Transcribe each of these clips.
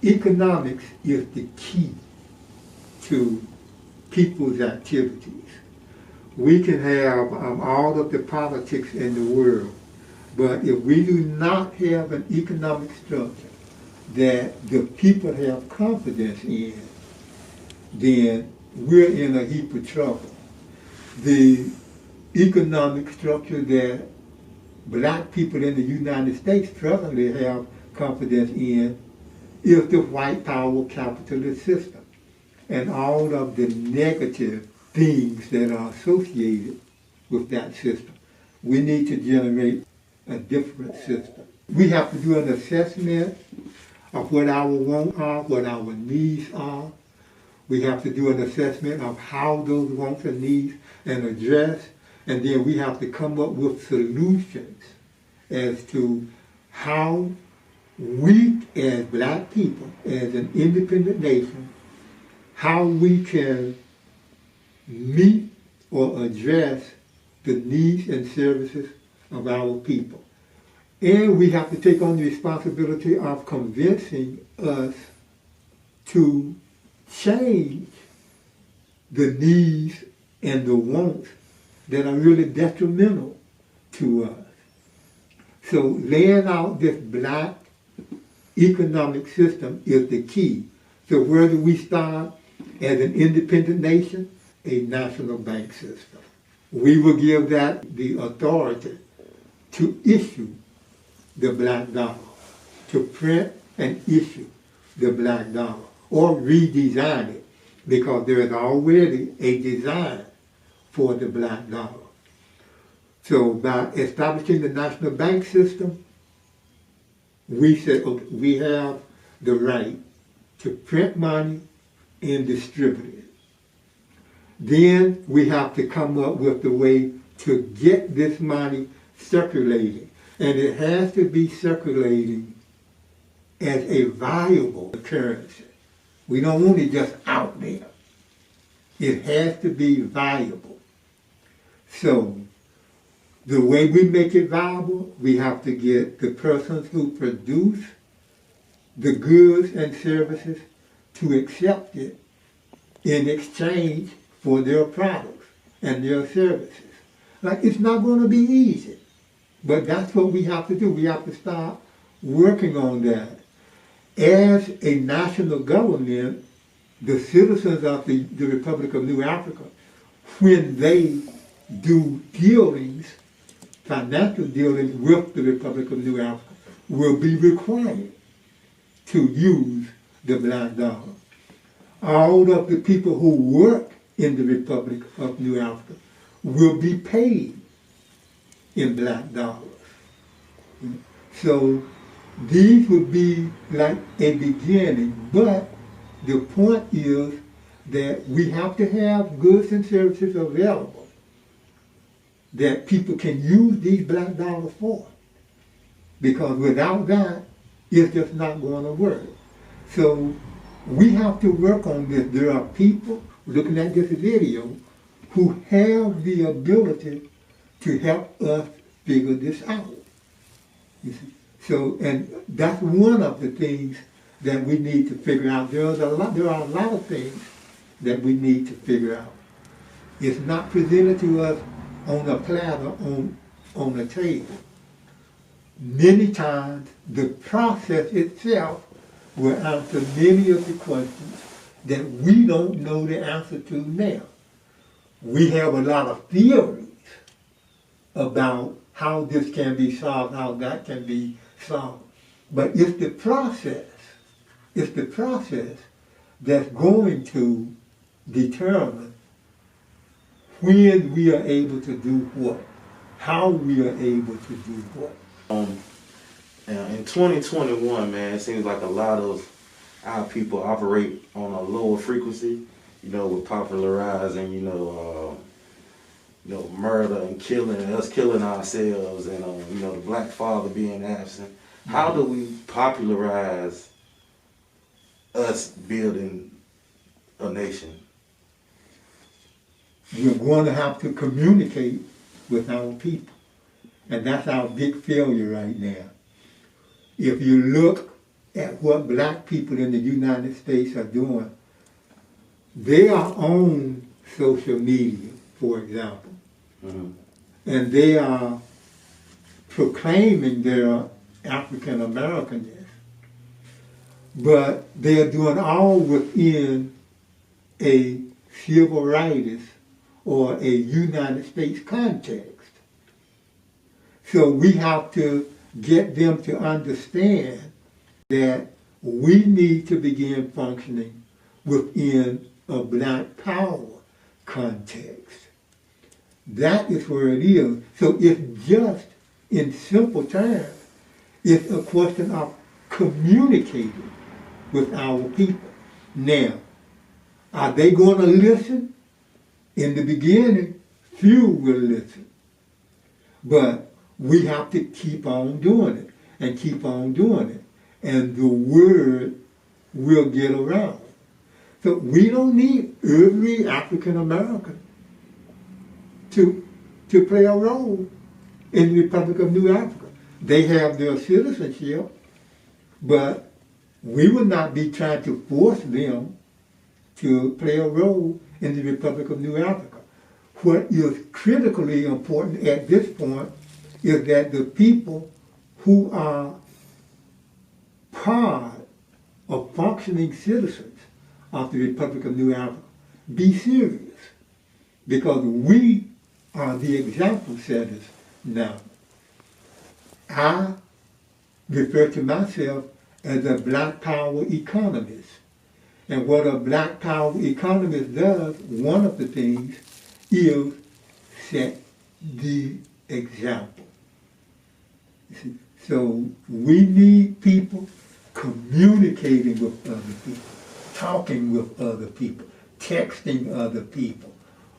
Economics is the key to people's activities. We can have all of the politics in the world, but if we do not have an economic structure that the people have confidence in, then we're in a heap of trouble. The economic structure that black people in the United States presently have confidence in is the white power capitalist system and all of the negative things that are associated with that system. We need to generate a different system. We have to do an assessment of what our wants are, what our needs are. We have to do an assessment of how those wants and needs are addressed, and then we have to come up with solutions as to how we as black people, as an independent nation, how we can meet or address the needs and services of our people. And we have to take on the responsibility of convincing us to change the needs and the wants that are really detrimental to us. So laying out this black economic system is the key. So where do we start as an independent nation? A national bank system. We will give that the authority to issue the black dollar, to print and issue the black dollar, or redesign it, because there is already a design for the black dollar. So by establishing the national bank system, we said, okay, we have the right to print money and distribute it. Then we have to come up with the way to get this money circulating. And it has to be circulating as a valuable currency. We don't want it just out there. It has to be valuable. So the way we make it valuable, we have to get the persons who produce the goods and services to accept it in exchange for their products and their services. Like, it's not going to be easy, but that's what we have to do. We have to start working on that. As a national government, the citizens of the Republic of New Africa, when they do dealings, financial dealings with the Republic of New Africa, will be required to use the black dollar. All of the people who work in the Republic of New Africa will be paid in black dollars. So these would be like a beginning, but the point is that we have to have goods and services available that people can use these black dollars for. Because without that, it's just not going to work. So we have to work on this. There are people looking at this video who have the ability to help us figure this out. You see? So, and that's one of the things that we need to figure out. There are a lot of things that we need to figure out. It's not presented to us on a platter, on a table. Many times, the process itself will answer many of the questions that we don't know the answer to now. We have a lot of theories about how this can be solved, how that can be solved. But it's the process that's going to determine when we are able to do what, how we are able to do what. In 2021, man, it seems like a lot of our people operate on a lower frequency, with popularizing, murder and killing, us killing ourselves, and the black father being absent. How do we popularize us building a nation? we're going to have to communicate with our people. And that's our big failure right now. If you look at what black people in the United States are doing, they are on social media, for example, and they are proclaiming their African Americanness, but they are doing all within a civil rights or a United States context. So we have to get them to understand that we need to begin functioning within a black power context. That is where it is. So it's just, in simple terms, it's a question of communicating with our people. Now, are they going to listen? In the beginning, few will listen. But we have to keep on doing it and keep on doing it. And the word will get around. So we don't need every African American to play a role in the Republic of New Africa. They have their citizenship, but we will not be trying to force them to play a role in the Republic of New Africa. What is critically important at this point is that the people who are part of functioning citizens of the Republic of New Africa be serious, because we are the example setters now. I refer to myself as a black power economist. And what a black power economist does, one of the things, is set the example. So we need people communicating with other people, talking with other people, texting other people,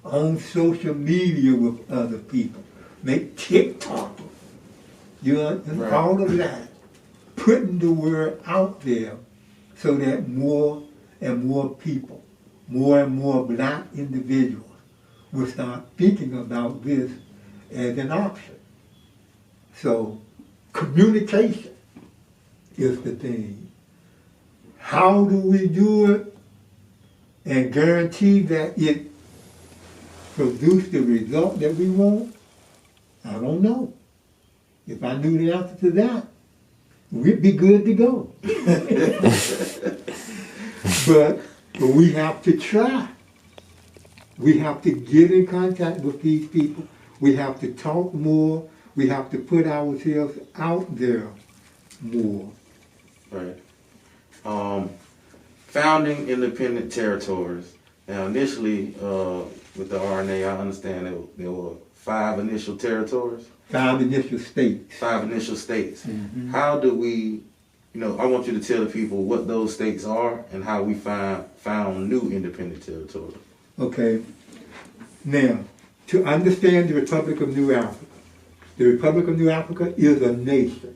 on social media with other people, make TikTok, right. All of that, putting the word out there so that more and more people, more and more black individuals will start thinking about this as an option. So communication is the thing. How do we do it and guarantee that it produces the result that we want? I don't know. If I knew the answer to that, we'd be good to go. But we have to try. We have to get in contact with these people. We have to talk more. We have to put ourselves out there more. Right. Founding independent territories. Now, initially, with the RNA, I understand there were 5 initial territories. 5 initial states. 5 initial states. Mm-hmm. How do we, I want you to tell the people what those states are and how we found new independent territories. Okay. Now, to understand the Republic of New Africa, the Republic of New Africa is a nation.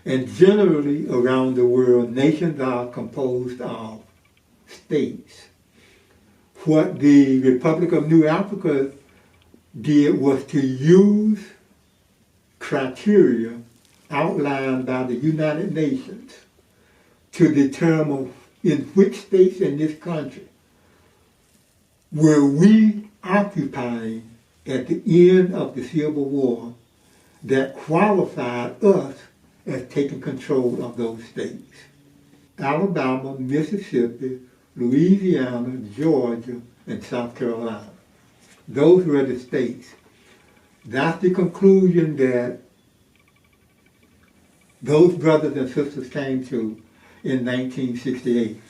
And generally around the world, nations are composed of states. What the Republic of New Africa did was to use criteria outlined by the United Nations to determine in which states in this country were we occupying at the end of the Civil War that qualified us as taking control of those states. Alabama, Mississippi, Louisiana, Georgia, and South Carolina. Those were the states. That's the conclusion that those brothers and sisters came to in 1968.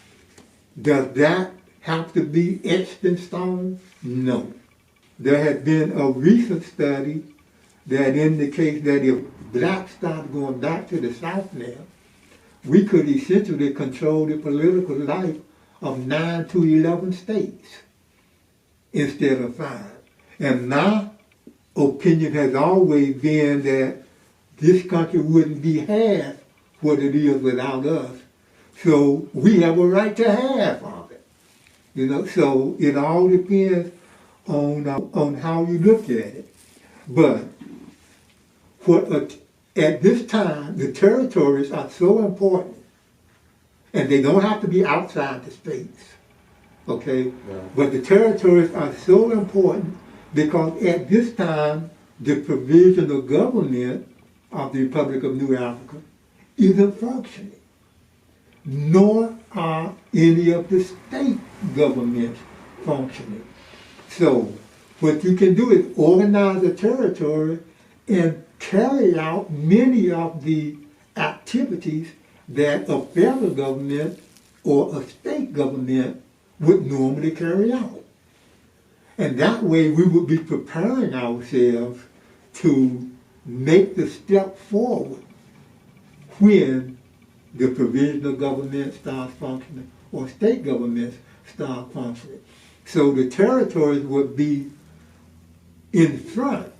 Does that have to be etched in stone? No. There has been a recent study that indicates that if blacks start going back to the South now, we could essentially control the political life of 9 to 11 states instead of 5. And my opinion has always been that this country wouldn't be half what it is without us. So we have a right to half of it. So it all depends on how you look at it. But at this time, the territories are so important, and they don't have to be outside the states, okay? Yeah. But the territories are so important because at this time, the provisional government of the Republic of New Africa isn't functioning, nor are any of the state governments functioning. So what you can do is organize a territory and carry out many of the activities that a federal government or a state government would normally carry out. And that way we would be preparing ourselves to make the step forward when the provisional government starts functioning or state governments start functioning. So the territories would be in front,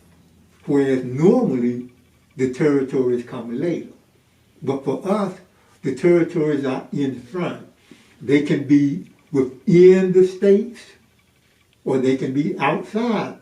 whereas normally the territories come later. But for us, the territories are in front. They can be within the states or they can be outside.